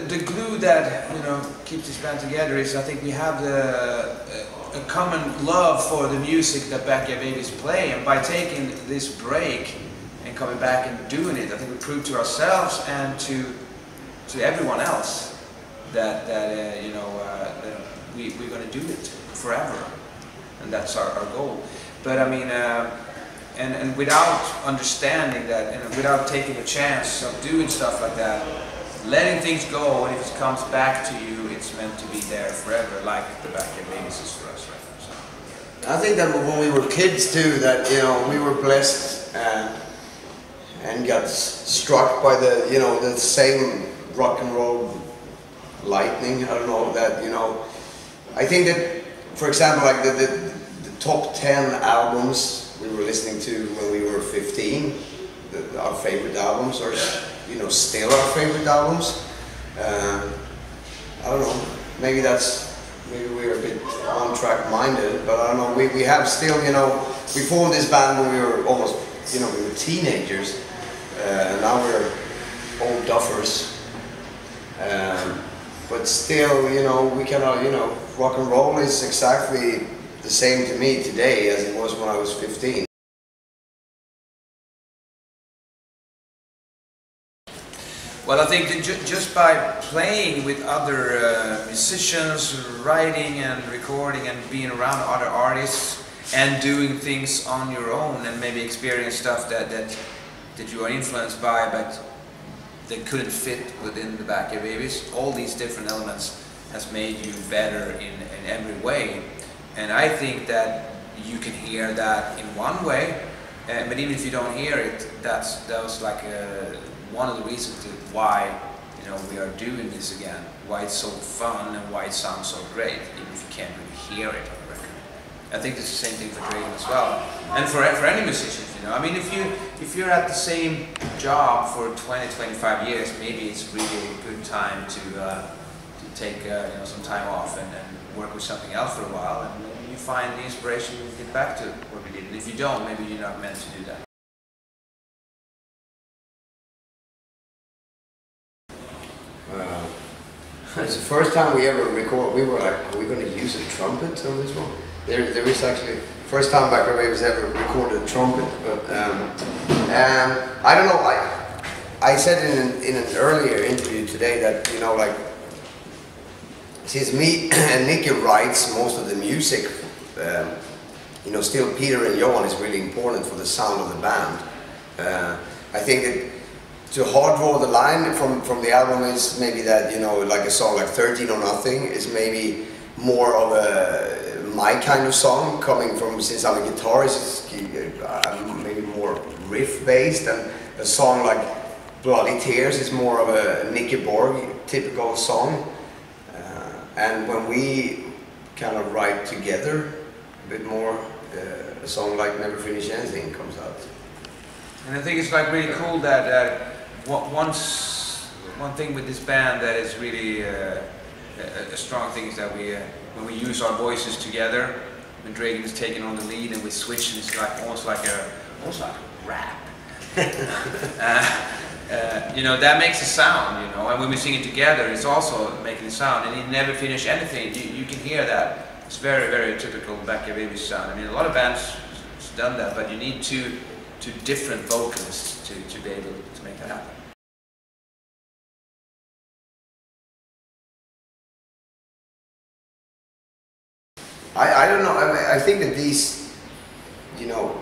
the glue that, you know, keeps this band together is, I think we have a common love for the music that Backyard Babies play, and by taking this break and coming back and doing it, I think we prove to ourselves and to everyone else that you know, that we're going to do it forever, and that's our goal. But I mean, and without understanding that, and without taking a chance of doing stuff like that, letting things go, and if it comes back to you, it's meant to be there forever, like the Backyard Babies is for us right now. So. I think that when we were kids too, that, you know, we were blessed and got struck by the, you know, the same rock and roll lightning. I don't know, that, you know, I think that, for example, like the top 10 albums we were listening to when we were 15, our favorite albums, or, you know, still our favorite albums. I don't know, maybe we're a bit on-track minded, but I don't know, we have still, you know, we formed this band when we were almost, you know, we were teenagers, and now we're old duffers. But still, you know, we cannot, you know, rock and roll is exactly the same to me today as it was when I was 15. Well, I think that just by playing with other musicians, writing and recording and being around other artists and doing things on your own, and maybe experience stuff that you are influenced by but that couldn't fit within the Backyard Babies, all these different elements has made you better in every way. And I think that you can hear that in one way, but even if you don't hear it, that was like one of the reasons why, you know, we are doing this again, why it's so fun and why it sounds so great, even if you can't really hear it on the record. I think it's the same thing for Dragon as well, and for any musicians, you know. I mean, if you're at the same job for 20-25 years, maybe it's really a good time to take you know, some time off and work with something else for a while, and maybe you find the inspiration to get back to what we did. And if you don't, maybe you're not meant to do that. It's the first time we ever record. We were like, are we going to use a trumpet on this one? There is actually first time Backyard Babies ever recorded a trumpet. But I don't know. I said in an earlier interview today that, you know, like, since me and Nicky writes most of the music, you know, still Peter and Johan is really important for the sound of the band. I think that to hard draw the line from the album is maybe that, you know, like a song like 13 or Nothing is maybe more of my kind of song, coming from, since I'm a guitarist, I'm maybe more riff based, and a song like Bloody Tears is more of a Nicky Borg typical song. And when we kind of write together a bit more, a song like Never Finish Anything comes out. And I think it's like really cool that one thing with this band that is really a strong thing is that when we use our voices together, when Dragan is taking on the lead and we switch, it's like almost like a rap. You know, that makes a sound, you know, and when we sing it together, it's also making a sound, and you never finish anything. You can hear that. It's very, very typical Backyard Babies sound. I mean, a lot of bands have done that, but you need two different vocalists to be able to make that happen. I don't know. I think that these, you know,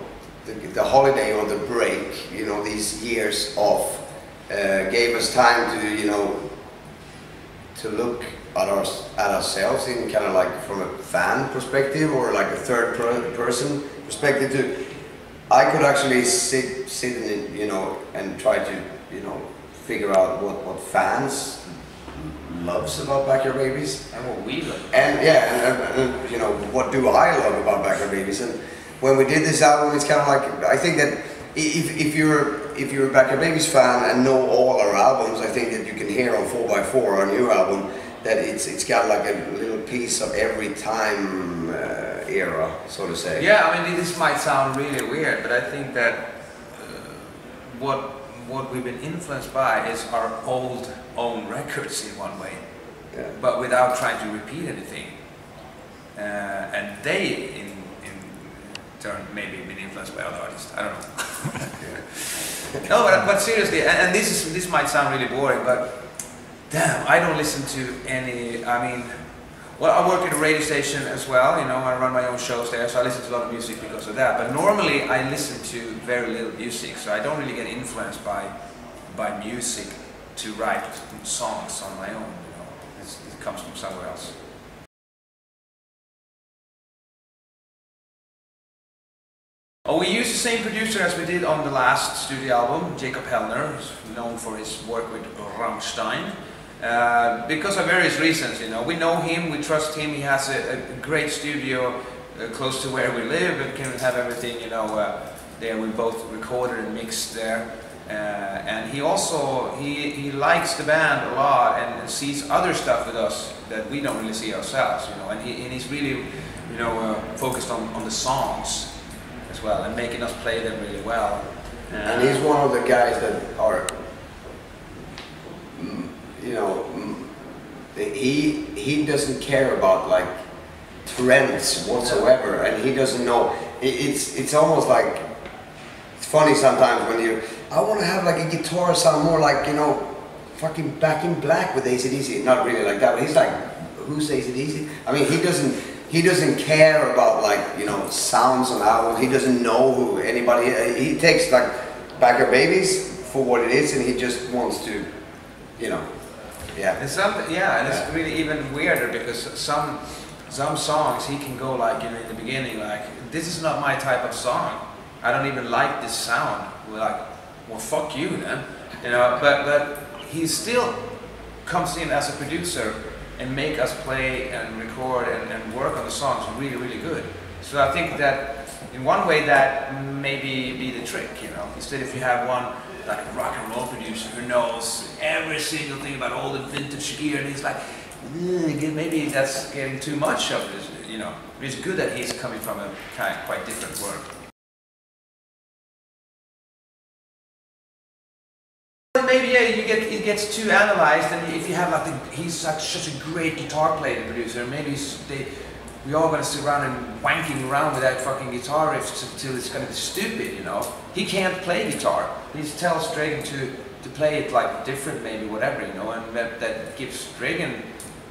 the holiday or the break, you know, these years off, gave us time to, you know, to look at ourselves in kind of like from a fan perspective or like a third person perspective. To I could actually sit in, you know, and try to, you know, figure out what fans loves about Backyard Babies and what we love. And yeah, and you know, what do I love about Backyard Babies? And when we did this album, it's kind of like, I think that if you're a Backyard Babies fan and know all our albums, I think that you can hear on 4x4, our new album, that it's got like a little piece of every time era, so to say. Yeah, I mean, this might sound really weird, but I think that what we've been influenced by is our old own records in one way, Yeah. but without trying to repeat anything. And they, in turn, maybe been influenced by other artists. I don't know. No, but seriously, and this might sound really boring, but damn, I don't listen to any. I mean, well, I work at a radio station as well. You know, I run my own shows there, so I listen to a lot of music because of that. But normally, I listen to very little music, so I don't really get influenced by music to write songs on my own. You know, it comes from somewhere else. Oh, we used the same producer as we did on the last studio album, Jacob Hellner, who's known for his work with Rammstein. Because of various reasons, you know. We know him, we trust him, he has a great studio close to where we live and can have everything, you know, there. We both recorded and mixed there. And he also, he likes the band a lot and sees other stuff with us that we don't really see ourselves, you know. And he's really, you know, focused on the songs as well, and making us play them really well. And he's one of the guys that are, you know, he doesn't care about like trends whatsoever, and he doesn't know. It's almost like, it's funny sometimes when I want to have like a guitar sound more like, you know, fucking Back in Black with AC/DC. Not really like that, but he's like, who's AC/DC? I mean, he doesn't care about like, you know, sounds on albums. He doesn't know who anybody. He takes like Backer Babies for what it is, and he just wants to, you know, yeah. And it's really even weirder because some songs he can go like, you know, in the beginning like, this is not my type of song. I don't even like this sound. We're like, well, fuck you, man. You know, but he still comes in as a producer and make us play and record and work on the songs really, really good. So I think that in one way that maybe be the trick, you know. Instead, if you have one like a rock and roll producer who knows every single thing about all the vintage gear, and he's like, maybe that's getting too much of it, you know. It's good that he's coming from a quite different world. Maybe it gets too analyzed, and if you have like he's such a great guitar player and producer, maybe we all gonna sit around and wanking around with that fucking guitar riff until it's gonna be stupid, you know. He can't play guitar. He tells Dragan to play it like different, maybe whatever, you know, and that gives Dragan,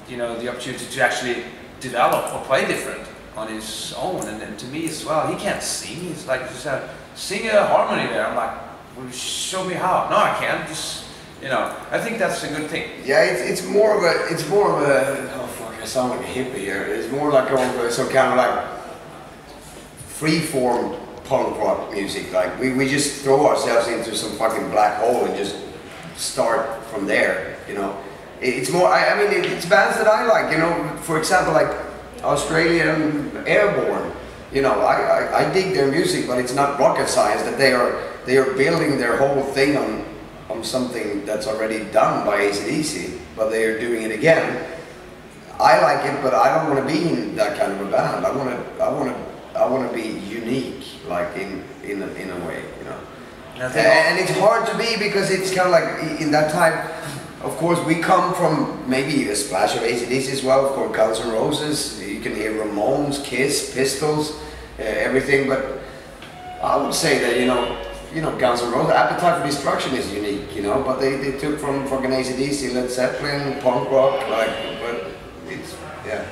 you know, the opportunity to actually develop or play different on his own. And then to me as well, he can't sing. He's like, just sing a harmony there. I'm like, well, show me how. No, I can't. Just, you know, I think that's a good thing. Yeah, it's more of a, oh fuck, I sound like a hippie here. It's more like some kind of like free-form punk rock music. Like we just throw ourselves into some fucking black hole and just start from there, you know. It's more, I mean, it's bands that I like, you know. For example, like Australian Airborne. You know, I dig their music, but it's not rocket science that they are building their whole thing on something that's already done by AC/DC, but they are doing it again. I like it, but I don't want to be in that kind of a band. I want to be unique, like in a way, you know. And it's hard to be because it's kind of like in that time. Of course, we come from maybe a splash of AC/DC as well. Of course, Guns N' Roses. You can hear Ramones, Kiss, Pistols, everything. But I would say that you know Guns N' Roses. Appetite for Destruction is unique, you know. But they took from fucking AC/DC, Led Zeppelin, punk rock, like. But it's yeah.